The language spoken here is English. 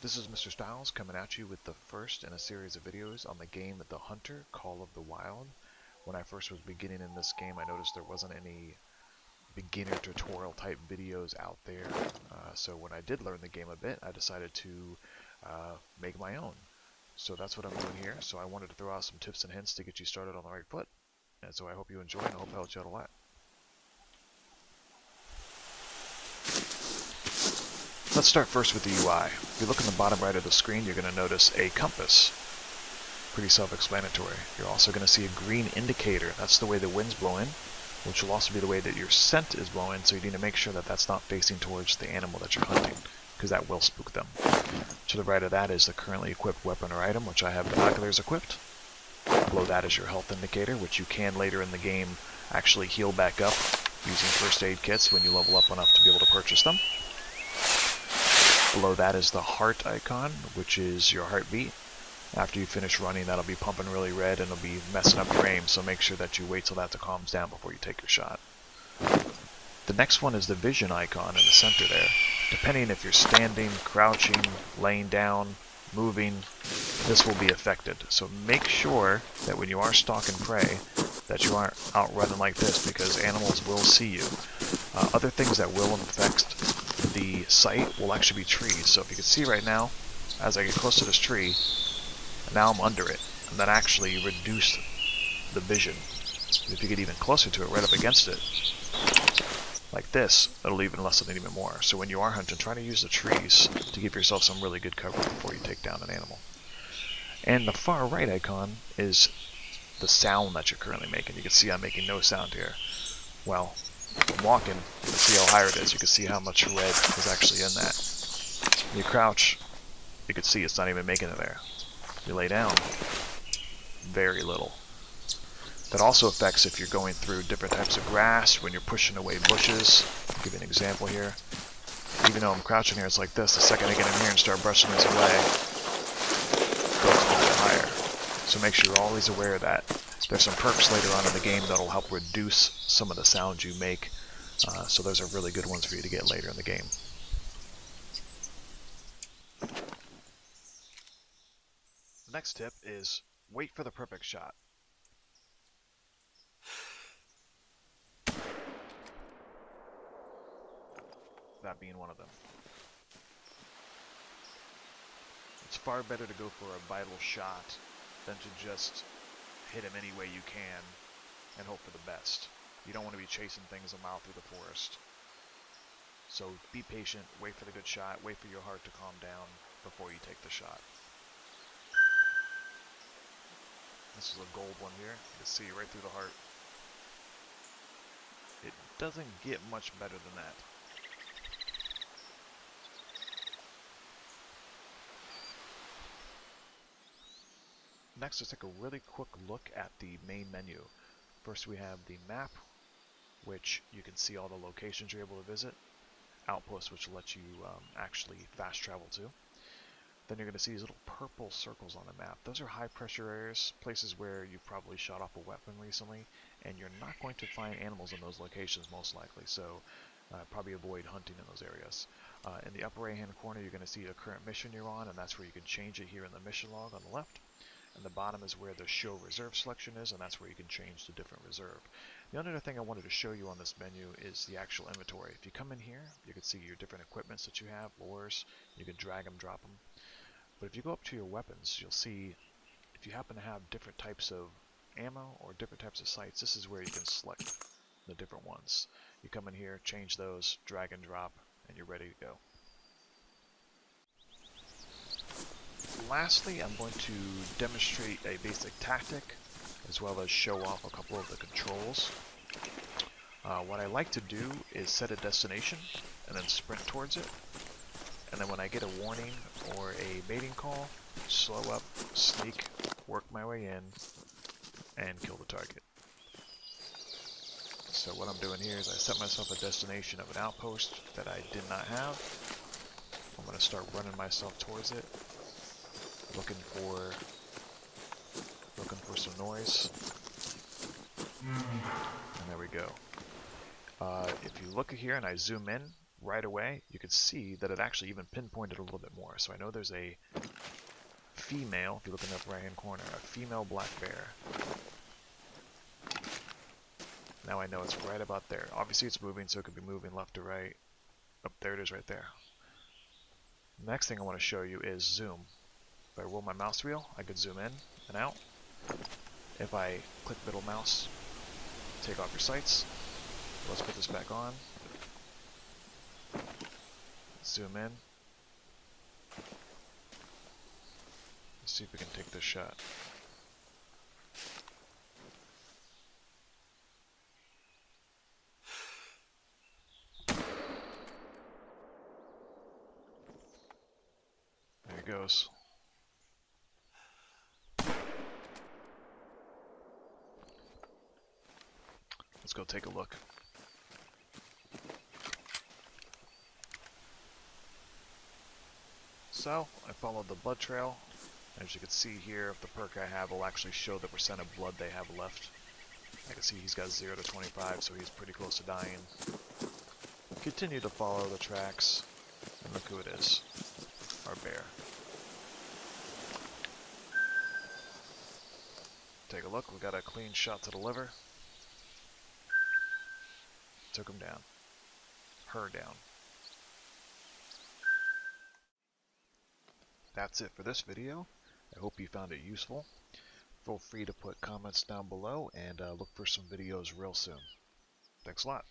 This is Mr. Styles coming at you with the first in a series of videos on the game theHunter, Call of the Wild. When I first was beginning in this game, I noticed there wasn't any beginner tutorial type videos out there. So when I did learn the game a bit, I decided to make my own. So that's what I'm doing here. So I wanted to throw out some tips and hints to get you started on the right foot. And so I hope you enjoy, and I hope I helped you out a lot. Let's start first with the UI. If you look in the bottom right of the screen, you're going to notice a compass. Pretty self-explanatory. You're also going to see a green indicator. That's the way the wind's blowing, which will also be the way that your scent is blowing, so you need to make sure that that's not facing towards the animal that you're hunting, because that will spook them. To the right of that is the currently equipped weapon or item, which I have binoculars equipped. Below that is your health indicator, which you can later in the game actually heal back up using first aid kits when you level up enough to be able to purchase them. Below that is the heart icon, which is your heartbeat. After you finish running, that'll be pumping really red and it'll be messing up your aim, so make sure that you wait till that calms down before you take your shot. The next one is the vision icon in the center there. Depending if you're standing, crouching, laying down, moving, this will be affected. So make sure that when you are stalking prey, that you aren't out running like this, because animals will see you. Other things that will affect the sight will actually be trees. So if you can see right now, as I get close to this tree, now I'm under it, and that actually reduced the vision. If you get even closer to it, right up against it, like this, it'll even lessen it even more. So when you are hunting, try to use the trees to give yourself some really good cover before you take down an animal. And the far right icon is the sound that you're currently making. You can see I'm making no sound here. Well, I'm walking, you can see how higher it is. You can see how much red is actually in that. When you crouch, you can see it's not even making it there. You lay down, very little. That also affects if you're going through different types of grass, when you're pushing away bushes. I'll give you an example here. Even though I'm crouching here, it's like this. The second I get in here and start brushing this away, it goes a little bit higher. So make sure you're always aware of that. There's some perks later on in the game that'll help reduce some of the sounds you make. So those are really good ones for you to get later in the game. The next tip is wait for the perfect shot. That being one of them. It's far better to go for a vital shot than to just hit him any way you can and hope for the best. You don't want to be chasing things a mile through the forest. So be patient, wait for the good shot, wait for your heart to calm down before you take the shot. This is a gold one here. You can see right through the heart. It doesn't get much better than that. Next, let's take a really quick look at the main menu. First, we have the map, which you can see all the locations you're able to visit. Outposts, which will let you actually fast travel to. Then you're going to see these little purple circles on the map. Those are high pressure areas, places where you've probably shot off a weapon recently, and you're not going to find animals in those locations most likely, so probably avoid hunting in those areas. In the upper right hand corner, you're going to see the current mission you're on, and that's where you can change it here in the mission log on the left. And the bottom is where the show reserve selection is, and that's where you can change to different reserve. The other thing I wanted to show you on this menu is the actual inventory. If you come in here, you can see your different equipments that you have, lures. You can drag them, drop them. But if you go up to your weapons, you'll see if you happen to have different types of ammo or different types of sights, this is where you can select the different ones. You come in here, change those, drag and drop, and you're ready to go. Lastly, I'm going to demonstrate a basic tactic as well as show off a couple of the controls. What I like to do is set a destination and then sprint towards it. And then when I get a warning or a mating call, slow up, sneak, work my way in, and kill the target. So what I'm doing here is I set myself a destination of an outpost that I did not have. I'm going to start running myself towards it. Looking for some noise, and there we go. If you look here and I zoom in, right away, you could see that it actually even pinpointed a little bit more. So I know there's a female, if you look in the upper right hand corner, a female black bear. Now I know it's right about there. Obviously it's moving, so it could be moving left to right. Oh, there it is right there. Next thing I want to show you is zoom. If I roll my mouse wheel, I could zoom in and out. If I click middle mouse, take off your sights. Let's put this back on. Zoom in. Let's see if we can take this shot. There it goes. Let's go take a look. So, I followed the blood trail. As you can see here, if the perk I have will actually show the percent of blood they have left. I can see he's got 0 to 25, so he's pretty close to dying. Continue to follow the tracks, and look who it is. Our bear. Take a look, we got a clean shot to the liver. Took him down. Her down. That's it for this video. I hope you found it useful. Feel free to put comments down below and look for some videos real soon. Thanks a lot.